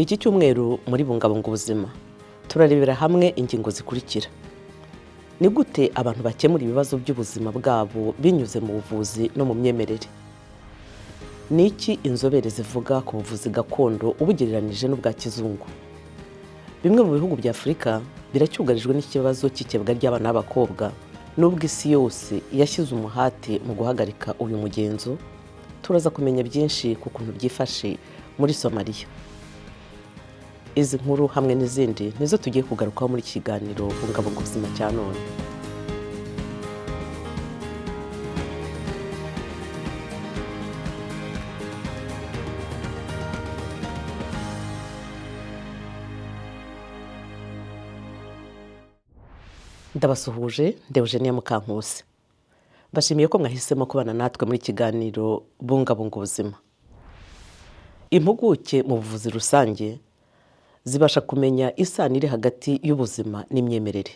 Iki cyumweru muri bungabunga ubuzima turarebera hamwe ingingo zikurikira. Ni gute abantu bakemura ibibazo by'ubuzima bwabo binyuze mu buvuzi no mu myemerere? Ni iki inzobere zivuga ku buvuzi gakondo ubugereranije n'ubwa kizungu? Bimwe mu bihugu bya Afurika biracyugarijwe n'ikibazo cy'ikebwa ry'abana b'abakobwa, nubwo isi yose yashyize umuhate mu guhagarika uyu mugenzo. Turaza kumenya byinshi ku kuntu byifashe muri Somalia. Izi nkuru hamwe n'izindi nizo tugiye kugarukaho muri iki kiganiro bungabunga ubuzima cya none. Ndabasuhuje, Eugenia Mukankusi. Bashimiye ko mwahisemo kubana natwe muri kiganiro bungabunga ubuzima. Impuguke mu buvuzi rusange zibasha kumenya isano iri hagati y'ubuzima n'imyemerere.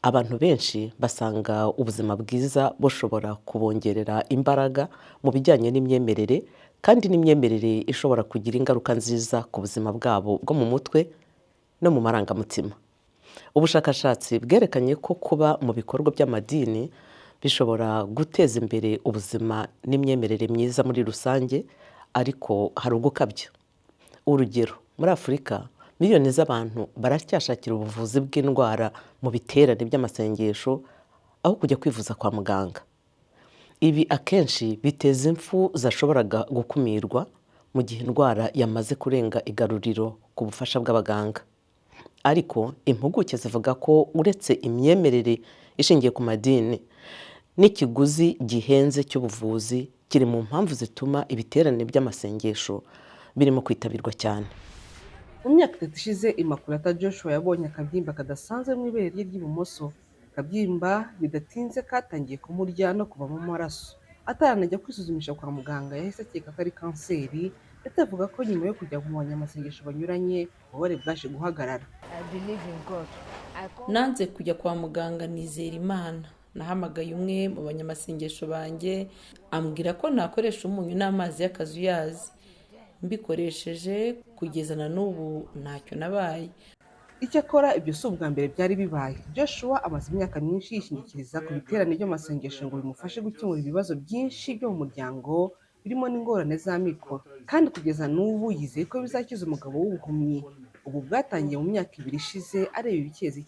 Abantu benshi basanga ubuzima bwiza bushobora kubongerera imbaraga mu bijyanye n'imyemerere, kandi n'imyemerere ishobora kugira ingaruka nziza ku buzima bwabo bwo mu mutwe no mu marangamutima. Ubushakashatsi bwerekanye ko kuba mu bikorwa by'amadini bishobora guteza imbere ubuzima n'imyemerere myiza muri rusange, ariko hari ugukabya. Urugero, muri Afurika miliyoni z'abantu baracyashakira ubuvuzi bw'indwara mu biterane by'amasengesho aho kujya kwivuza kwa muganga. Ibi akenshi biteza impfu zashoboraga gukumirwa mu gihe indwara yamaze kurenga igaruriro ku bufasha bw'abaganga. Ariko impuguke zivuga ko uretse imyemerere ishingiye ku madini, n'ikiguzi gihenze cy'ubuvuzi kiri mu mpamvu zituma ibiterane by'amasengesho birimo kwitabirwa cyane. Mu myaka 3 ishize, Immaculata Joshua yabonye akabyimba kadasanzwe mu ibere rye ry'ibumoso. Akabyimba bidatinze katangiye kumurya no kuvamo amaraso. Ataranajya kwisuzumisha kwa muganga, yahise akeka ko ari kanseri, ndetse avuga ko nyuma yo kujya mu banyamasengesho banyuranye ububabare bwaje guhagarara. Nanze kujya kwa muganga, nizera Imana. Nahamagaye umwe mu banyamasengesho banjye ambwira ko nakoresha umunyu n'amazi y'akazuyazi. Mbikoresheje kugeza na n'ubu ntacyo nabaye. Icyakora ibyo si ubwa mbere byari bibaye. Joshua amaze imyaka myinshi yishingikiriza ku biterane by'amasengesho ngo bimufashe gukemura ibibazo byinshi byo mu muryango, birimo n'ingorane z'amikoro, kandi kugeza n'ubu yizeye ko bizakiza umugabo w'ubuhumyi. Ubu bwatangiye mu myaka 2 ishize areba ibikezi.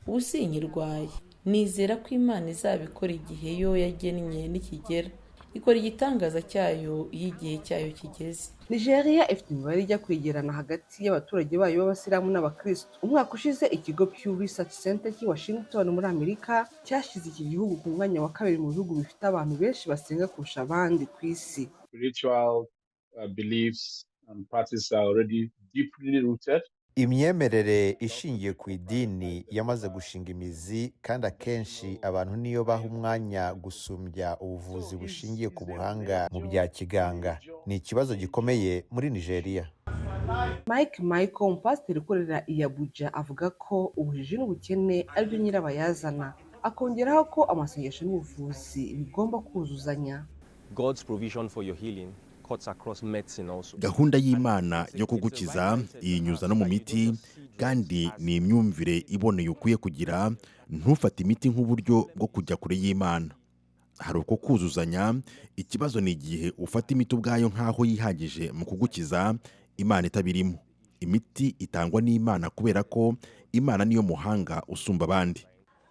Ubu sinkirwaye, nizera ko Imana izabikora igihe yo yagennye nikigera. Ikora igitangaza cyayo iyo igihe cyayo kigeze. Nigeria ifite imibare ijya kwegerana hagati y'abaturage bayo b'abasilamu n'abakristo. Umwaka ushize ikigo Pew Research Center cy'i Washington muri Amerika cyashyize iki gihugu ku mwanya wa 2 mu bihugu bifite abantu benshi basenga kurusha abandi ku isi. Spiritual beliefs and practices are already deeply rooted. Imyemerere ishingiye ku idini yamaze gushinga imizi, kandi akenshi abantu niyo baha umwanya gusumbya ubuvuzi bushingiye ku buhanga mu bya kiganga. Ni ikibazo gikomeye muri Nigeria. Mike Michael, umupasiteri ukorera i Abuja, avuga ko ubujiji n'ubukene ari byo nyirabayazana. Akongeraho ko amasengesho n'ubuvuzi bigomba kuzuzanya. God's provision for your healing cuts across medicine also. Gahunda y'Imana yo kugukiza iyinyuza no mu miti, kandi ni imyumvire iboneye ukwiye kugira. Ntufate imiti nk'uburyo bwo kujya kure y'Imana. Hari uko kuzuzanya. Ikibazo ni igihe ufata imiti ubwayo nk'aho yihagije mu kugukiza, Imana itabirimo. Imiti itangwa n'Imana kubera ko Imana niyo muhanga usumba abandi.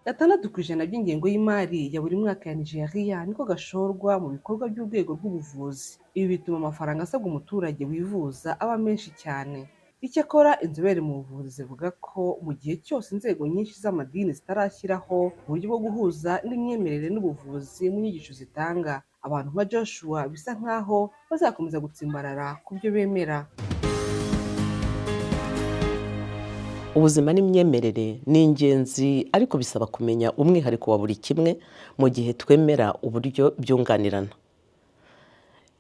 6% by'ingengo y'imari ya buri mwaka ya Nigeria niko gashorwa mu bikorwa by'urwego rw'ubuvuzi. Ibi bituma amafaranga asabwa umuturage wivuza aba menshi cyane. Icyakora inzobere mu buvuzi zivuga ko mu gihe cyose inzego nyinshi z'amadini zitarashyiraho uburyo bwo guhuza n'imyemerere n'ubuvuzi mu nyigisho zitanga, abantu nka Joshua bisa nkaho bazakomeza gutsimbarara ku byo bemera. Ubuzima n'imyemerere ni ingenzi, ariko bisaba kumenya umwihariko wa buri kimwe mu gihe twemera uburyo byunganirana.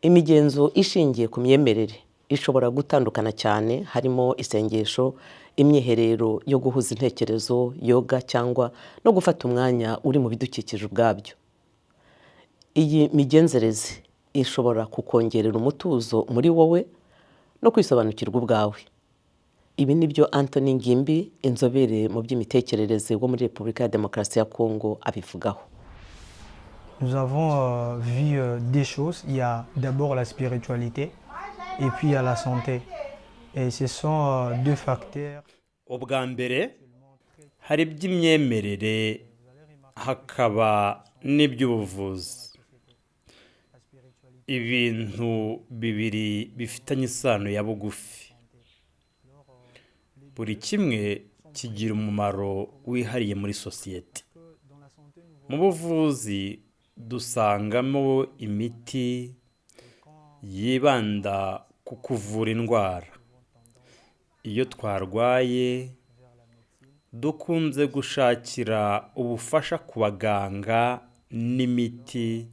Imigenzo ishingiye ku myemerere ishobora gutandukana cyane, harimo isengesho, imyiherero yo guhuza intekerezo, yoga, cyangwa no gufata umwanya uri mu bidukikije ubwabyo. Iyi migenzereze ishobora kukongerera umutuzo muri wowe no kwisobanukirwa ubwawe. Ibi ni byo Anthony Ngimbi, inzobere mu by'imitekerereze wo muri Repubulika ya Demokarasi ya Kongo, abivugaho. Nous avons vu des choses. Il y a d'abord la spiritualité et puis il y a la santé. Et ce sont deux facteurs. Ubwa mbere hari iby'imyemerere hakaba n'iby'ubuvuzi. Ibintu bibiri bifitanye isano ya bugufi. Buri kimwe kigira umumaro wihariye muri sosiyete. Mu buvuzi dusangamo imiti yibanda ku kuvura indwara. Iyo twarwaye dukunze gushakira ubufasha ku baganga n'imiti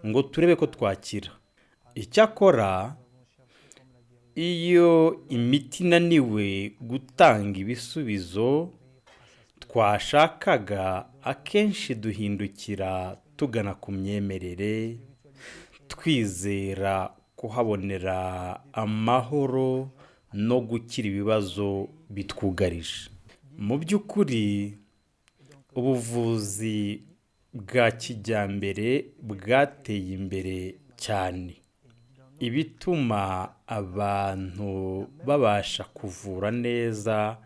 ngo turebe ko twakira. Icyakora iyo imiti inaniwe gutanga ibisubizo twashakaga, akenshi duhindukira tugana ku myemerere, twizera kuhabonera amahoro no gukira ibibazo bitwugarije. Mu by'ukuri ubuvuzi bwa kijyambere bwateye imbere cyane, ibituma abantu babasha kuvura neza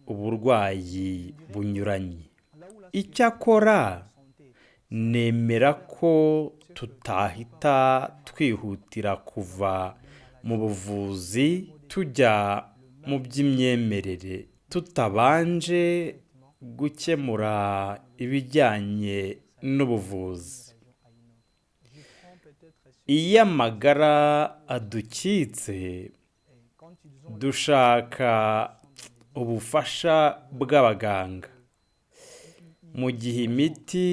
uburwayi bunyuranye. Icyakora nemera ko tutahita twihutira kuva mu buvuzi tujya mu by'imyemerere tutabanje gukemura ibijyanye n'ubuvuzi. Iyo amagara adukitse dushaka ubufasha bw'abaganga. Mu gihe imiti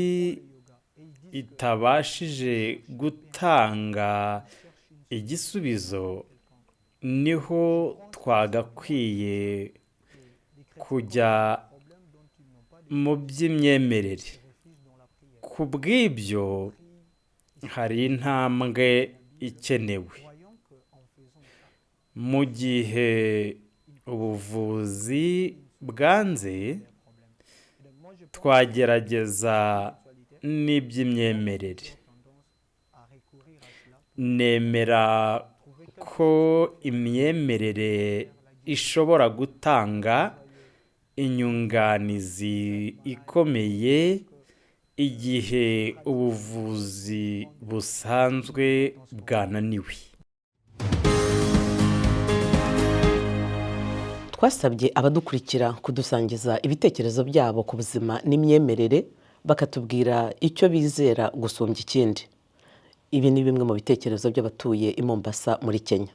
itabashije gutanga igisubizo, niho twagakwiye kujya mu by'imyemerere. Ku bw'ibyo hari intambwe ikenewe. Mu gihe ubuvuzi bwanze, twagerageza n'iby'imyemerere. Nemera ko imyemerere ishobora gutanga inyunganizi ikomeye igihe ubuvuzi busanzwe bwananiwe. Twasabye abadukurikira kudusangiza ibitekerezo byabo ku buzima n'imyemerere, bakatubwira icyo bizera gusumbya ikindi. Ibi ni bimwe mu bitekerezo by'abatuye i Mombasa muri Kenya.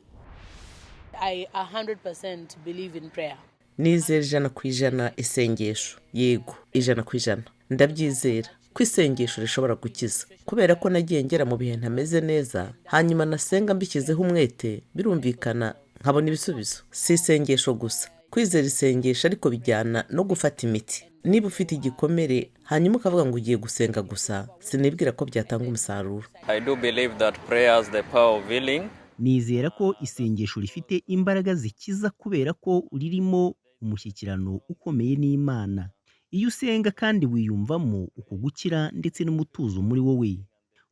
I 100% believe in prayer. Nizera 100% isengesho. Yego, 100%. Ndabyizera ko isengesho rishobora gukiza, kubera ko nagiye ngera mu bihe ntameze neza, hanyuma nasenga mbishyizeho umwete, birumvikana nkabona ibisubizo. Si isengesho gusa, kwizera isengesho ariko bijyana no gufata imiti. Niba ufite igikomere hanyuma ukavuga ngo ugiye gusenga gusa, sinibwira ko byatanga umusaruro. I do believe that prayer has the power of healing. Nizera ko isengesho rifite imbaraga zikiza kubera ko ririmo umushyikirano ukomeye n'Imana. Iyo usenga kandi wiyumvamo ukugukira ndetse n'umutuzo muri wowe,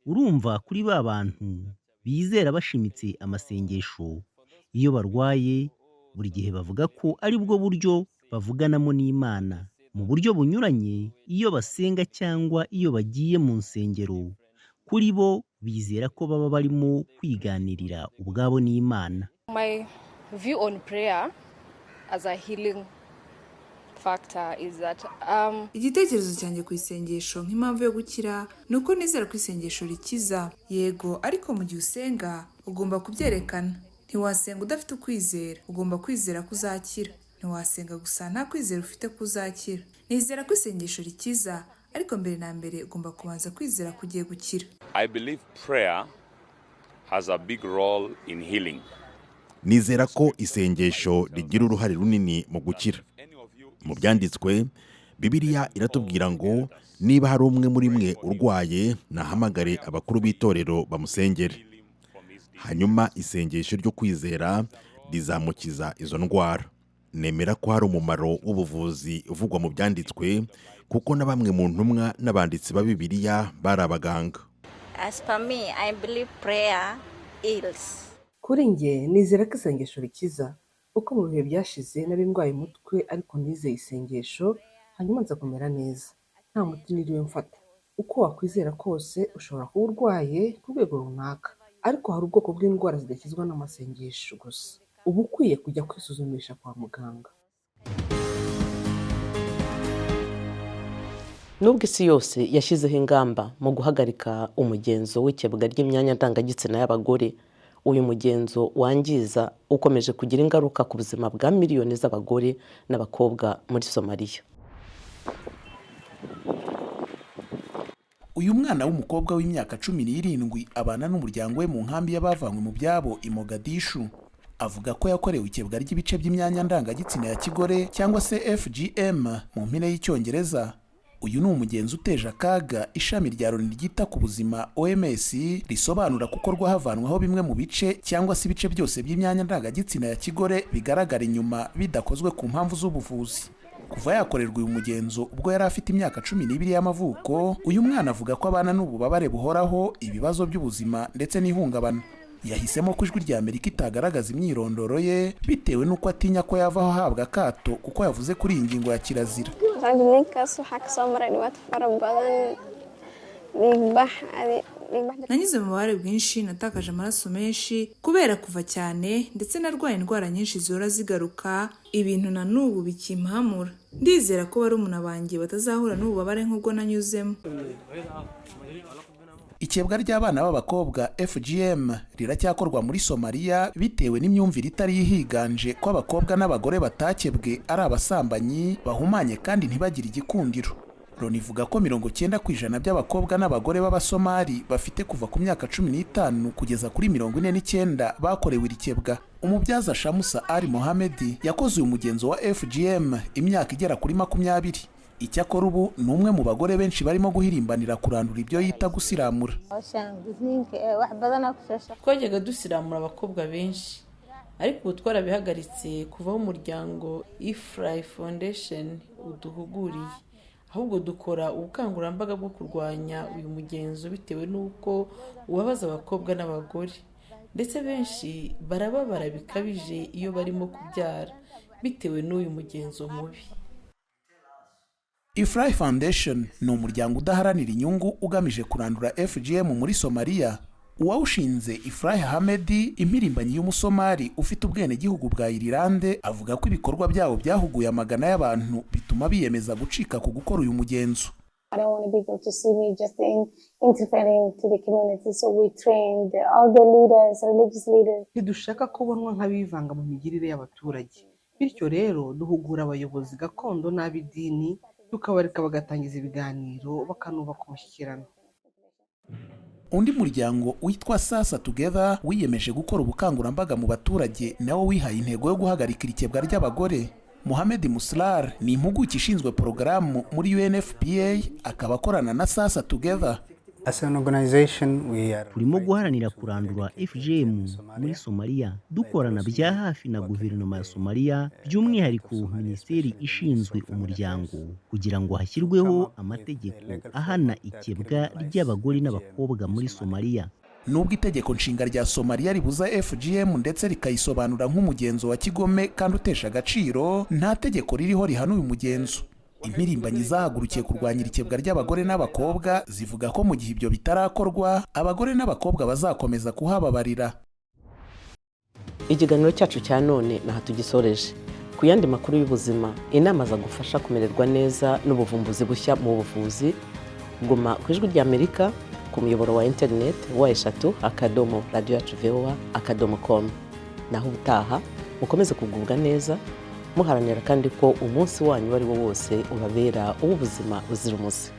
urumva kuri ba bantu bizera bashimitse amasengesho. Iyo barwaye, buri gihe bavuga ko ari bwo buryo bavuganamo n'Imana. Mu buryo bunyuranye, iyo basenga cyangwa iyo bagiye mu nsengero, kuri bo bizera ko baba barimo kwiganirira ubwabo n'Imana. My view on prayer as a healing factor is that igitekerezo cyanjye ku isengesho nk'impamvu yo gukira nuko nizera ko isengesho rikiza. Yego, ariko mu gihe usenga ugomba kubyerekana. Ntiwasenga udafite ukwizera, ugomba kwizera ko uzakira. Ntiwasenga gusa nta kwizera ufite ko uzakira. Nizera ko isengesho rikiza, ariko mbere na mbere ugomba kubanza kwizera ko ugiye gukira. I believe prayer has a big role in healing. Nizera ko isengesho rigira uruhare runini mu gukira. Mu byanditswe, Bibiliya iratubwira ngo niba hari umwe muri mwe urwaye, nahamagare abakuru b'itorero bamusengere. Hanyuma isengesho ryo kwizera rizamukiza izo ndwara. Nemera ko hari umumaro w'ubuvuzi uvugwa mu byanditswe, kuko na bamwe mu ntumwa n'abanditsi ba Bibiliya bari abaganga. As per me, I believe prayer heals. Kuri njye nizera ko isengesho rikiza, kuko mu bihe byashize nari ndwaye umutwe ariko nizeye isengesho hanyuma nza kumera neza, nta muti niriwe mfata. Uko wakwizera kose ushobora kuba urwaye ku rwego runaka, ariko hari ubwoko bw'indwara zidakizwa n'amasengesho gusa. Uba ukwiye kujya kwisuzumisha kwa muganga. Nubwo isi yose yashyizeho ingamba mu guhagarika umugenzo w'ikebwa ry'imyanya ndangagitsina y'abagore, uyu mugenzo wangiza ukomeje kugira ingaruka ku buzima bwa miliyoni z'abagore n'abakobwa muri Somalia. Uyu mwana w'umukobwa w'imyaka 17 abana n'umuryango we mu nkambi y'abavanywe mu byabo i Mogadishu. Avuga ko yakorewe ikebwa ry'ibice by'imyanya ndangagitsina ya kigore cyangwa se FGM mu mpine y'Icyongereza. Uyu ni umugenzi uteje akaga ishami rya Loni ryita ku buzima OMS risobanura kukorwa havanwaho bimwe mu bice cyangwa se ibice byose by'imyanya ndangagitsina ya kigore bigaragara inyuma bidakozwe ku mpamvu z'ubuvuzi. Kuva yakorerwa uyu mugenzo ubwo yari afite imyaka 12 y'amavuko, uyu mwana avuga ko abana n'ububabare buhoraho, ibibazo by'ubuzima ndetse n'ihungabana. Yahisemo ko ijwi rya Amerika itagaragaza imyirondoro ye bitewe n'uko atinya ko yavaho ahabwa akato, kuko yavuze kuri iyi ngingo ya kirazira. Nanyuze mu bubabare bwinshi, natakaje amaraso menshi kubera kuva cyane, ndetse narwaye indwara nyinshi zihora zigaruka, ibintu na n'ubu bikimpamura. Ndizera ko barumuna banjye batazahura n'ububabare nk'ubwo nanyuzemo. Ikebwa ry'abana b'abakobwa FGM riracyakorwa muri Somalia bitewe n'imyumvire itari yihiganje ko abakobwa n'abagore batakebwe ari abasambanyi bahumanye kandi ntibagire igikundiro. Loni ivuga ko 90% by'abakobwa n'abagore b'Abasomali bafite kuva ku myaka 15 kugeza kuri 49 bakorewe irikebwa. Umubyaza Shamusa Ali Mohamed yakoze uyu mugenzo wa FGM imyaka igera kuri 20. Icyakora ubu ni umwe mu bagore benshi barimo guhirimbanira kurandura ibyo yita gusiramura. Twajyaga dusiramura abakobwa benshi, ariko ubu twarabihagaritse kuvaho umuryango Ifrai Foundation uduhuguriye. Ahubwo dukora ubukangurambaga bwo kurwanya uyu mugenzo bitewe n'uko ubabaza abakobwa n'abagore, ndetse benshi barababara bikabije iyo barimo kubyara bitewe n'uyu mugenzo mubi. Ifrai Foundation ni umuryango udaharanira inyungu ugamije kurandura FGM muri Somalia. Uwawushinze Ifrai Ahmed, impirimbanyi y'Umusomali ufite ubwenegihugu bwa Irilande, avuga ko ibikorwa byabo byahuguye amagana y'abantu bituma biyemeza gucika ku gukora uyu mugenzo. Ntidushaka kubonwa nk'abivanga mu migirire y'abaturage, bityo rero duhugura abayobozi gakondo n'ab'idini, tukabareka bagatangiza ibiganiro bakanubaka umushyikirano. Undi muryango witwa Sasa Together wiyemeje gukora ubukangurambaga mu baturage nawo wihaye intego yo guhagarika irikebwa ry'abagore. Mohamed Muslar ni impuguke ishinzwe porogaramu muri UNFPA, akaba akorana na Sasa Together. Turimo guharanira kurandura FGM muri Somalia, dukorana bya hafi na guverinoma ya Somalia, by'umwihariko minisiteri ishinzwe umuryango, kugira ngo hashyirweho amategeko ahana ikebwa ry'abagore n'abakobwa muri Somalia. Nubwo itegeko nshinga rya Somalia ribuza FGM ndetse rikayisobanura nk'umugenzo wa kigome kandi utesha agaciro, nta tegeko ririho rihana uyu mugenzo. Impirimbanyi zahagurukiye kurwanya irikebwa ry'abagore n'abakobwa zivuga ko mu gihe ibyo bitarakorwa, abagore n'abakobwa bazakomeza kuhababarira. Ikiganiro cyacu cya none naha tugisoreje. Ku yandi makuru y'ubuzima, inama za gufasha kumererwa neza n'ubuvumbuzi bushya mu buvuzi, guma ku ijwi rya Amerika ku muyoboro wa internet wa eshatu.radio.voa.com. Naho ubutaha mukomeze kugubwa neza, muharanira kandi ko umunsi wanyu wari wo wose ubabera uw'ubuzima buzira umuze.